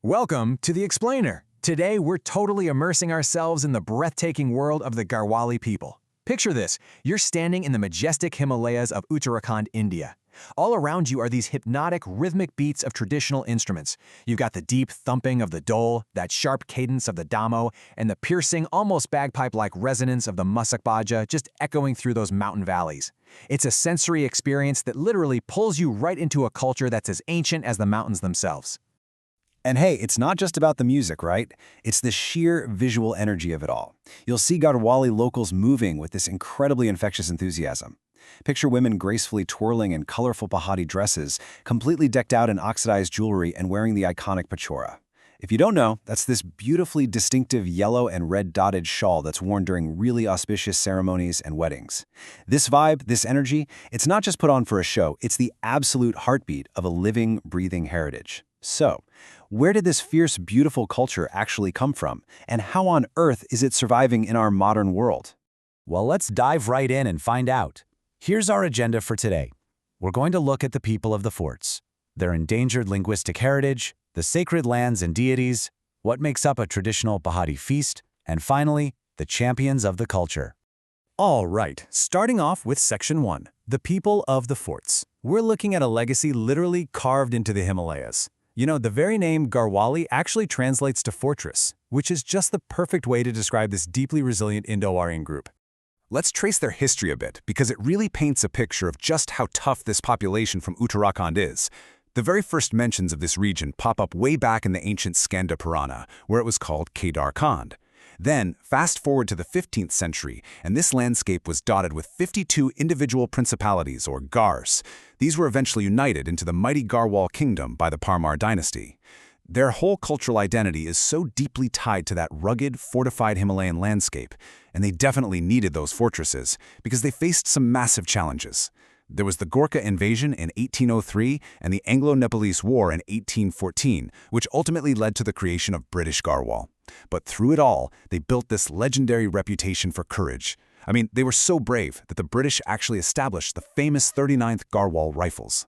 Welcome to The Explainer. Today, we're totally immersing ourselves in the breathtaking world of the Garhwali people. Picture this, you're standing in the majestic Himalayas of Uttarakhand, India. All around you are these hypnotic, rhythmic beats of traditional instruments. You've got the deep thumping of the dole, that sharp cadence of the damo, and the piercing, almost bagpipe-like resonance of the musakbaja just echoing through those mountain valleys. It's a sensory experience that literally pulls you right into a culture that's as ancient as the mountains themselves. And hey, it's not just about the music, right? It's the sheer visual energy of it all. You'll see Garhwali locals moving with this incredibly infectious enthusiasm. Picture women gracefully twirling in colorful Pahadi dresses, completely decked out in oxidized jewelry and wearing the iconic pachora. If you don't know, that's this beautifully distinctive yellow and red dotted shawl that's worn during really auspicious ceremonies and weddings. This vibe, this energy, it's not just put on for a show, it's the absolute heartbeat of a living, breathing heritage. So, where did this fierce, beautiful culture actually come from, and how on earth is it surviving in our modern world? Well, let's dive right in and find out. Here's our agenda for today. We're going to look at the people of the forts, their endangered linguistic heritage, the sacred lands and deities, what makes up a traditional Pahadi feast, and finally, the champions of the culture. All right, starting off with Section 1, the people of the forts. We're looking at a legacy literally carved into the Himalayas. You know, the very name Garhwali actually translates to fortress, which is just the perfect way to describe this deeply resilient Indo-Aryan group. Let's trace their history a bit, because it really paints a picture of just how tough this population from Uttarakhand is. The very first mentions of this region pop up way back in the ancient Skanda Purana, where it was called Kedarkhand. Then, fast forward to the 15th century, and this landscape was dotted with 52 individual principalities, or Gars. These were eventually united into the mighty Garhwal kingdom by the Parmar dynasty. Their whole cultural identity is so deeply tied to that rugged, fortified Himalayan landscape, and they definitely needed those fortresses because they faced some massive challenges. There was the Gorkha invasion in 1803 and the Anglo-Nepalese War in 1814, which ultimately led to the creation of British Garhwal. But through it all, they built this legendary reputation for courage. I mean, they were so brave that the British actually established the famous 39th Garhwal Rifles.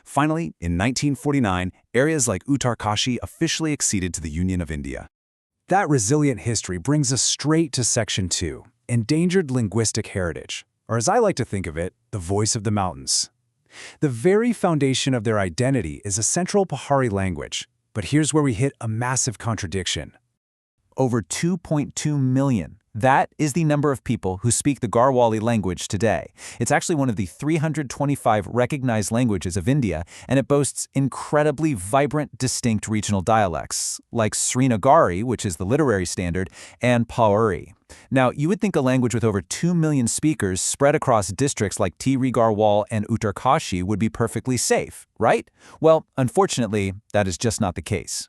Finally, in 1949, areas like Uttarkashi officially acceded to the Union of India. That resilient history brings us straight to Section 2, endangered linguistic heritage, or as I like to think of it, the voice of the mountains. The very foundation of their identity is a central Pahari language, but here's where we hit a massive contradiction. Over 2.2 million. That is the number of people who speak the Garhwali language today. It's actually one of the 325 recognized languages of India, and it boasts incredibly vibrant, distinct regional dialects, like Srinagari, which is the literary standard, and Pauri. Now, you would think a language with over 2 million speakers spread across districts like Tiri Garhwal and Uttarkashi would be perfectly safe, right? Well, unfortunately, that is just not the case.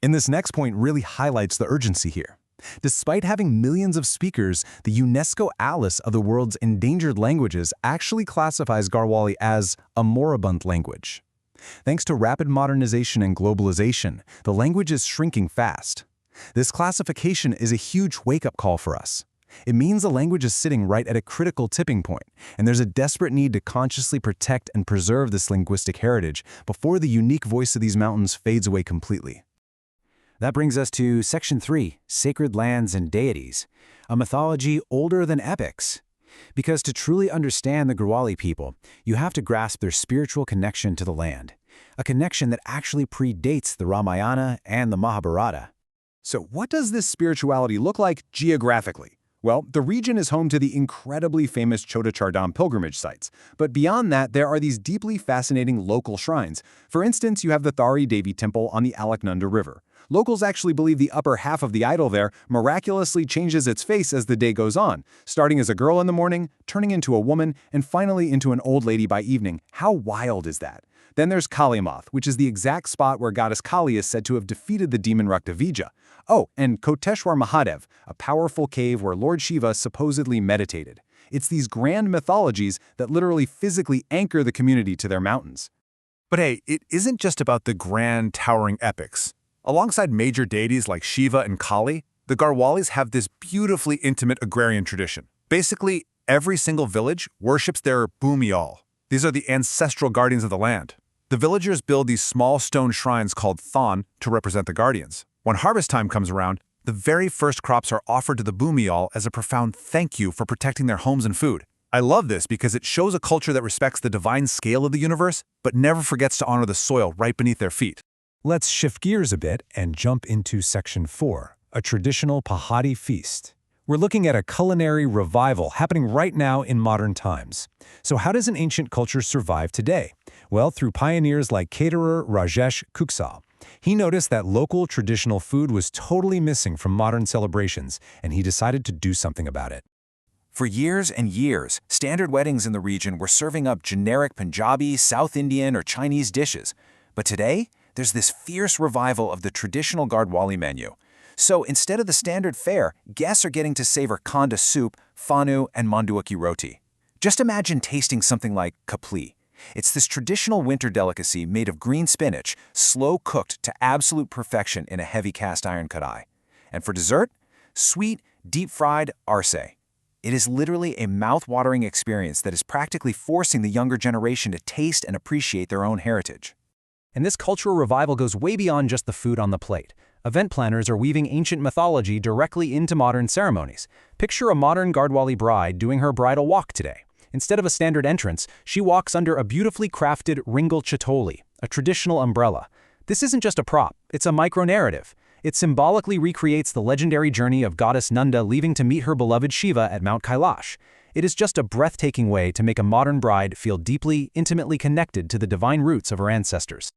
And this next point really highlights the urgency here. Despite having millions of speakers, the UNESCO Atlas of the world's endangered languages actually classifies Garhwali as a moribund language. Thanks to rapid modernization and globalization, the language is shrinking fast. This classification is a huge wake-up call for us. It means the language is sitting right at a critical tipping point, and there's a desperate need to consciously protect and preserve this linguistic heritage before the unique voice of these mountains fades away completely. That brings us to Section 3, Sacred Lands and Deities, a mythology older than epics. Because to truly understand the Garhwali people, you have to grasp their spiritual connection to the land, a connection that actually predates the Ramayana and the Mahabharata. So what does this spirituality look like geographically? Well, the region is home to the incredibly famous Chota Chardham pilgrimage sites. But beyond that, there are these deeply fascinating local shrines. For instance, you have the Thari Devi Temple on the Alaknanda River. Locals actually believe the upper half of the idol there miraculously changes its face as the day goes on, starting as a girl in the morning, turning into a woman, and finally into an old lady by evening. How wild is that? Then there's Kaliamath, which is the exact spot where goddess Kali is said to have defeated the demon Raktavija. Oh, and Koteshwar Mahadev, a powerful cave where Lord Shiva supposedly meditated. It's these grand mythologies that literally physically anchor the community to their mountains. But hey, it isn't just about the grand, towering epics. Alongside major deities like Shiva and Kali, the Garhwalis have this beautifully intimate agrarian tradition. Basically, every single village worships their Bhumiyal. These are the ancestral guardians of the land. The villagers build these small stone shrines called thon to represent the guardians. When harvest time comes around, the very first crops are offered to the Bumiyal as a profound thank you for protecting their homes and food. I love this because it shows a culture that respects the divine scale of the universe, but never forgets to honor the soil right beneath their feet. Let's shift gears a bit and jump into Section 4, a traditional Pahadi feast. We're looking at a culinary revival happening right now in modern times. So how does an ancient culture survive today? Well, through pioneers like caterer Rajesh Kuksal. He noticed that local traditional food was totally missing from modern celebrations, and he decided to do something about it. For years and years, standard weddings in the region were serving up generic Punjabi, South Indian, or Chinese dishes. But today, there's this fierce revival of the traditional Gardwali menu. So instead of the standard fare, guests are getting to savor khanda soup, fanu, and manduaki roti. Just imagine tasting something like kapli. It's this traditional winter delicacy made of green spinach, slow-cooked to absolute perfection in a heavy cast-iron kadai. And for dessert, sweet, deep-fried arse. It is literally a mouth-watering experience that is practically forcing the younger generation to taste and appreciate their own heritage. And this cultural revival goes way beyond just the food on the plate. Event planners are weaving ancient mythology directly into modern ceremonies. Picture a modern Gardwali bride doing her bridal walk today. Instead of a standard entrance, she walks under a beautifully crafted ringal chatoli, a traditional umbrella. This isn't just a prop, it's a micro-narrative. It symbolically recreates the legendary journey of goddess Nanda leaving to meet her beloved Shiva at Mount Kailash. It is just a breathtaking way to make a modern bride feel deeply, intimately connected to the divine roots of her ancestors.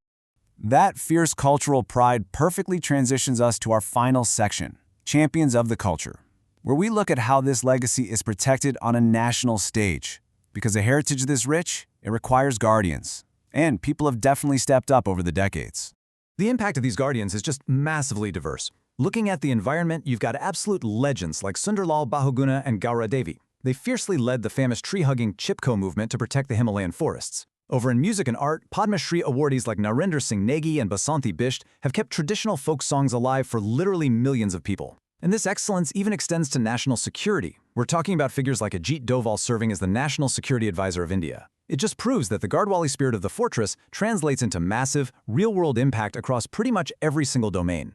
That fierce cultural pride perfectly transitions us to our final section, Champions of the Culture, where we look at how this legacy is protected on a national stage. Because a heritage this rich, it requires guardians. And people have definitely stepped up over the decades. The impact of these guardians is just massively diverse. Looking at the environment, you've got absolute legends like Sundarlal Bahuguna and Gaura Devi. They fiercely led the famous tree-hugging Chipko movement to protect the Himalayan forests. Over in music and art, Padma Shri awardees like Narendra Singh Negi and Basanti Bisht have kept traditional folk songs alive for literally millions of people. And this excellence even extends to national security. We're talking about figures like Ajit Doval serving as the National Security Advisor of India. It just proves that the Gardwali spirit of the fortress translates into massive, real-world impact across pretty much every single domain.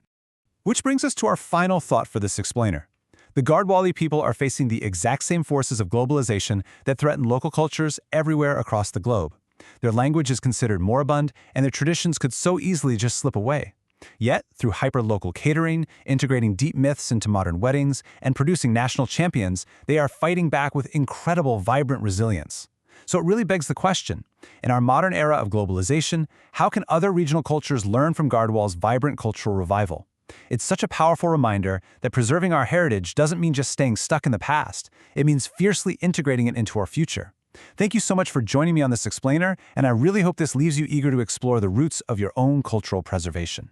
Which brings us to our final thought for this explainer. The Gardwali people are facing the exact same forces of globalization that threaten local cultures everywhere across the globe. Their language is considered moribund, and their traditions could so easily just slip away. Yet, through hyper-local catering, integrating deep myths into modern weddings, and producing national champions, they are fighting back with incredible, vibrant resilience. So it really begs the question, in our modern era of globalization, how can other regional cultures learn from Gardwal's vibrant cultural revival? It's such a powerful reminder that preserving our heritage doesn't mean just staying stuck in the past. It means fiercely integrating it into our future. Thank you so much for joining me on this explainer, and I really hope this leaves you eager to explore the roots of your own cultural preservation.